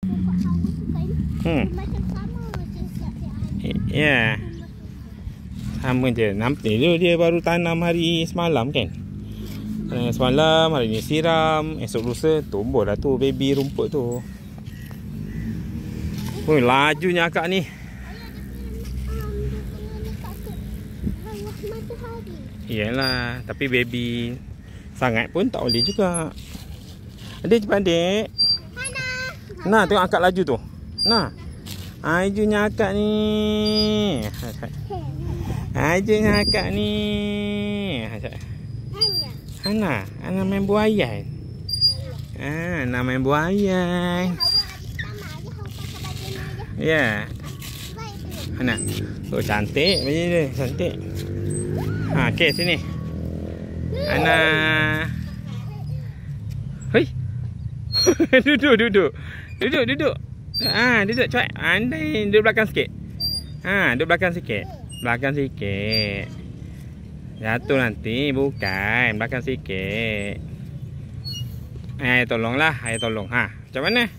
pokok hawa tu kan. Macam sama je siap-siap hari. Ya. Sama je. Nampak dia baru tanam hari semalam kan. Semalam, hari ni siram, esok lusa tumbuh dah tu baby rumput tu. Oh, lajunya akak ni. Iyalah, tapi baby sangat pun tak boleh juga. Adik cepat adik. Nah, tengok akak laju tu. Nah. Lajunya akak ni. Lajunya akak ni. Ana main buaya. Ana main buaya. Ya. Ana. Oh, cantik baju dia, cantik. Okey sini. Ana. Hei. Duduk. Duduk. Duduk cepat. Andai duduk belakang sikit. Duduk belakang sikit. Belakang sikit. Jatuh nanti, bukan. Belakang sikit. Tolonglah. Tolong. Macam mana?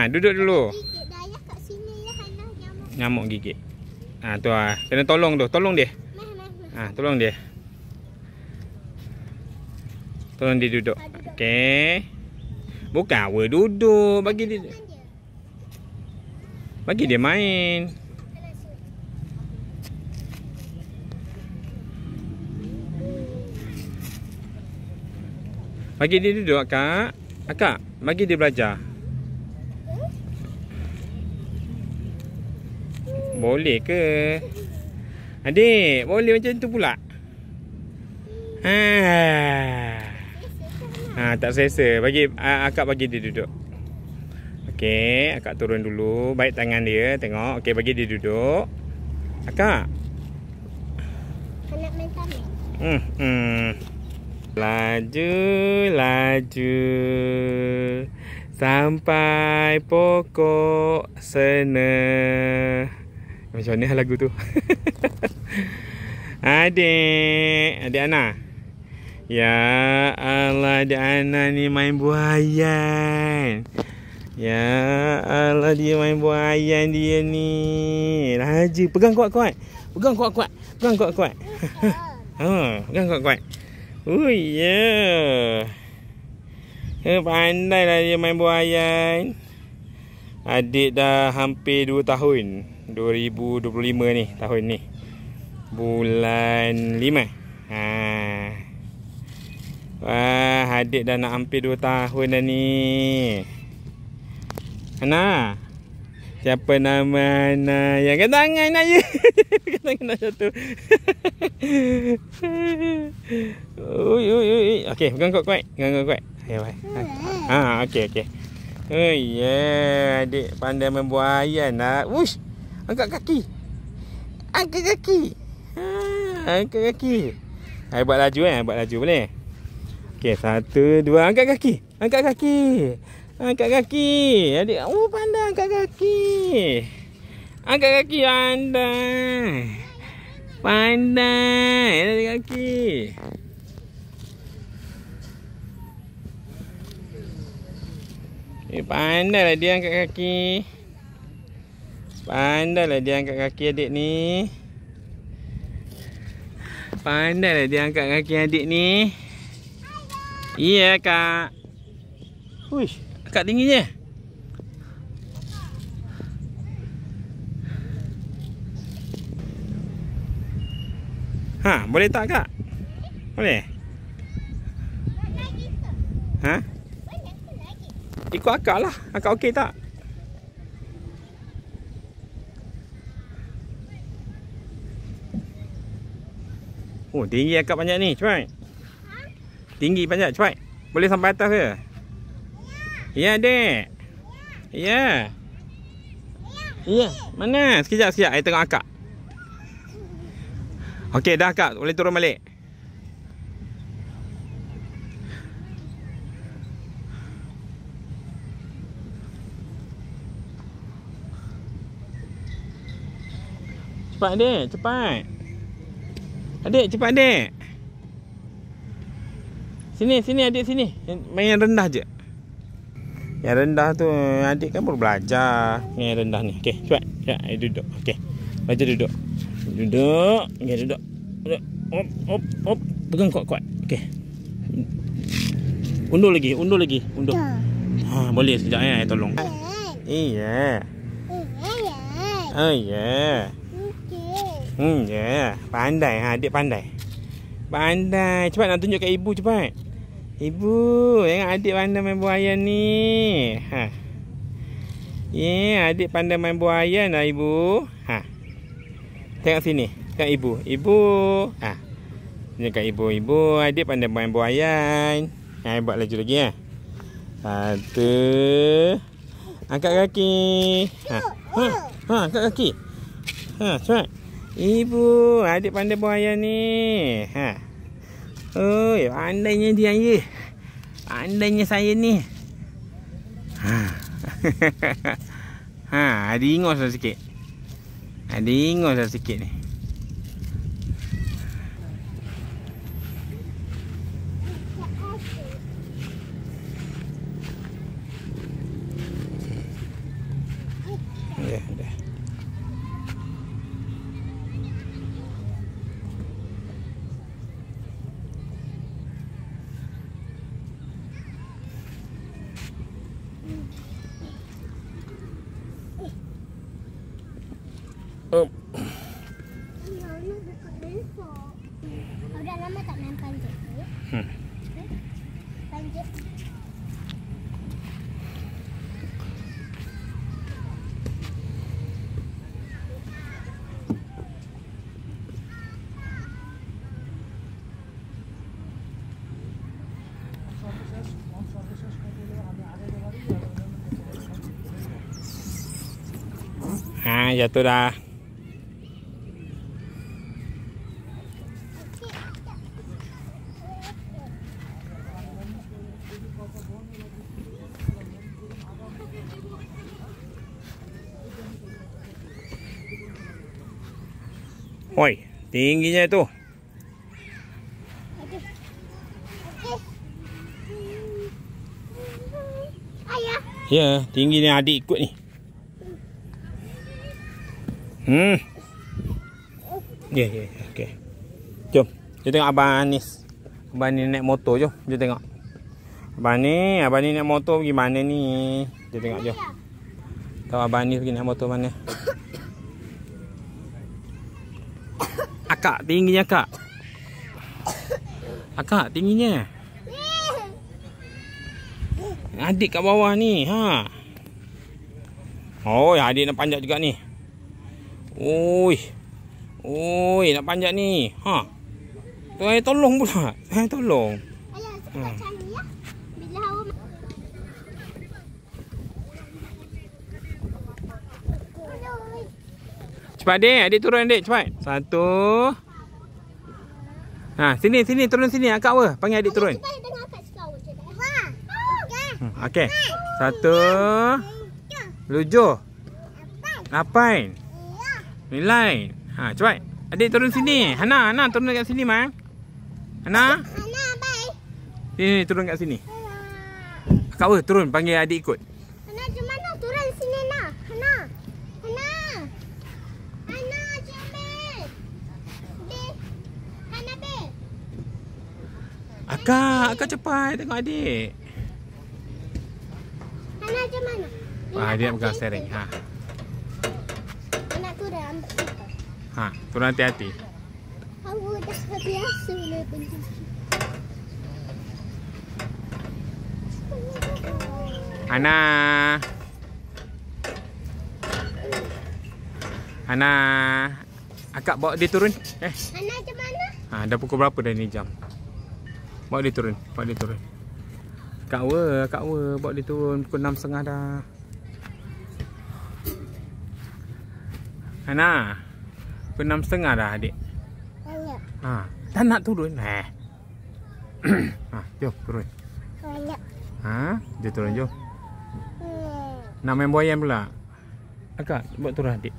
Duduk dulu. Nyamuk gigit. Tu kena tolong tu. Tolong dia. Tolong dia. Tolong dia duduk. Okey. Bukan awak duduk. Bagi dia main. Bagi dia duduk, akak. Akak, bagi dia belajar. Boleh ke? Adik, boleh macam tu pula? Tak selesa. Akak bagi dia duduk. Okey, akak turun dulu. Baik tangan dia, tengok. Okey, bagi dia duduk. Akak. Nak main taman. Laju sampai pokok sena. Macam mana lagu tu? Adik Ana. Ya Allah, adik Ana ni main buayan. Ya Allah, dia main buayan dia ni. Laju, pegang kuat-kuat. Pegang kuat-kuat. Pegang kuat-kuat. Oh ya. Pandailah dia main buayan. Adik dah hampir 2 tahun. 2025 ni, tahun ni. Bulan 5. Wah, adik dah nak hampir 2 tahun dah ni. Ana. Siapa nama Ana? Yang kat tangan aja. Kat tangan satu. Oi. Okey, pegang kuat-kuat. Ayo, okey. Oh ya, adik pandai main buayan dah. Wush. Angkat kaki. Angkat kaki. Ayo buat laju boleh? Okey, 1 2 angkat kaki. Angkat kaki. Adik, pandai angkat kaki. Angkat kaki pandai. Angkat kaki. Pandailah dia angkat kaki. Adik ni. Pandailah dia angkat kaki adik ni. Iya, Kak. Wush, akak tinggi je. Boleh tak, Kak? Boleh? Ikut akak lah. Akak okey tak? Oh, tinggi akak panjat ni. Cepat. Tinggi panjat. Cepat. Boleh sampai atas ke? Ya, dek. Ya. Mana? Sekejap. Saya tengok akak. Okey, dah Kak. Boleh turun balik. Cepat, adik. Cepat. Adik, cepat, adik. Sini, adik, sini. Main yang rendah je. Yang rendah tu adik kan baru belajar. Yang rendah ni. Okey, cepat. Cepat. Ayo duduk. Okey. Belajar duduk. Duduk. Okey, duduk. Duduk. Hop, hop, hop. Pegang kuat-kuat. Okey. Undur lagi, undur lagi. Undur. Ha, boleh sekejap ya, tolong. Iya. Oh ya. Ya. Pandai ha, adik pandai. Pandai. Cepat nak tunjuk kat ibu cepat. Ibu, tengok adik pandai main buaya ni. Ha. Adik pandai main buaya dah ibu. Ha. Tengok sini, kat ibu. Ibu. Ha. Tunjuk kat ibu. Ibu, adik pandai main buaya. Ha, buat laju lagi ya. Satu. Angkat kaki. Ha. Ha, ha, angkat kaki. Ha, cepat. Ibu, adik pandai buaya ni. Ha. Oi, pandainya dia ya. Pandainya saya ni. Ha. Ha, ada ingos dah sikit. Ada ingos dah sikit ni. Ya, dah. Udah lama tak main panjat. Panjat. Ha, jatuh dah. Oi, tingginya itu. Ayah. Ya, tingginya adik ikut ni. Ya, okey. Jom, kita tengok Abang Anis. Abang ni naik motor, jom. Jom tengok. Abang ni naik motor pergi mana ni? Jom tengok, jom. Tahu Abang Anis pergi naik motor mana? Akak, tingginya akak. Akak, tingginya. Adik kat bawah ni, ha. Oh, adik nak panjat juga ni. Oi. Oi, nak panjat ni. Ha. Tuan tolong pula. Tolong. Ayah, cepat cari ya. Bila hawa. Cepat adik turun adik, cepat. Satu. Ha, sini turun sini akak apa? Panggil adik turun. Cepat dengan akak sekarang je. Ha. Okey. Satu. Lujuh. Lapan. Nilai. Ha, cepat. Adik turun sini. Hana turun kat sini, Mak. Hana. Hana, bye. Sini turun kat sini. Akak apa? Turun panggil adik ikut. Hana, di mana? Turun sini nak. Hana. Hana. Hana, cepat. Be. Hana, be. Akak cepat tengok adik. Hana, di mana? Wah, dia pegang steering. Ha. Hana turun ambil kita. Ha, turun hati-hati. Aku dah biasa boleh bentuk. Hana. Akak bawa dia turun. Hana di mana? Ha, dah pukul berapa dah ni jam? Bawa dia turun. Kak Wa, bawa dia turun pukul 6.30 dah. Hana. Pukul 6.30 dah adik. Banyak. Ha, tak nak turun. Ha, jom turun. Banyak. Ha, dia turun jom. Nak main buayan pula. Akak, buat turun adik.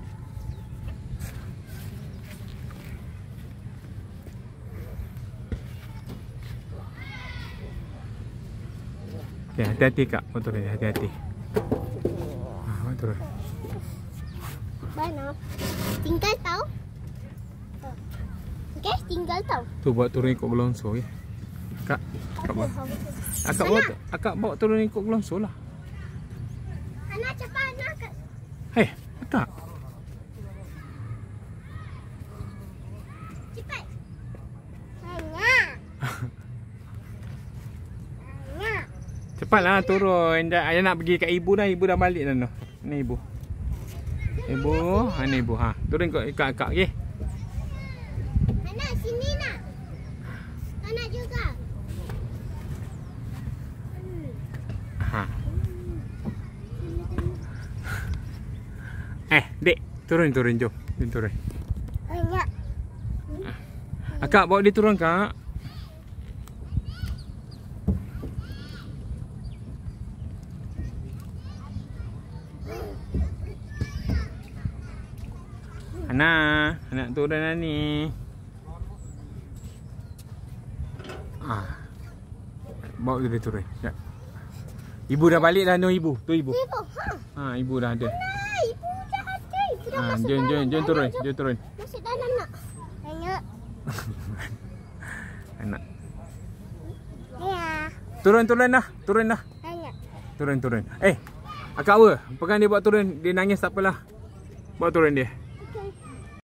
Okay, hati-hati kak. Bawa turun, hati-hati. Bawa turun. Mana? Tinggal tau. Okay, tinggal tau. Tu bawa turun ikut gelongso ya. Kak, akak bawa turun ikut gelongso lah. Anak cepat anak. Hei, akak. Cepat. Anak. Anak. Cepatlah turun. Ayah nak pergi kat ibu dah. Ibu dah balik dah tu. Ni ibu. Ibu, ni ibu. Turun ikut akak okey. Anak sini nak. Anak juga. Dek, turun jom. Turun. Anak. Akak bawa dia turun kak. Anak turun dah ni. Bawa dia turun. Ya. Ibu dah balik dah tu ibu. Tu ibu. Ibu, Ibu dah ada. Nah, ibu dah ada. Ibu dah masuk Jom turun. Jom turun. Masuk dalam nak. Anak. Anak. Ya. Turun dah. Turun dah. Anak. Turun. Akak apa? Pegang dia bawa turun. Dia nangis tak apalah. Bawa turun dia.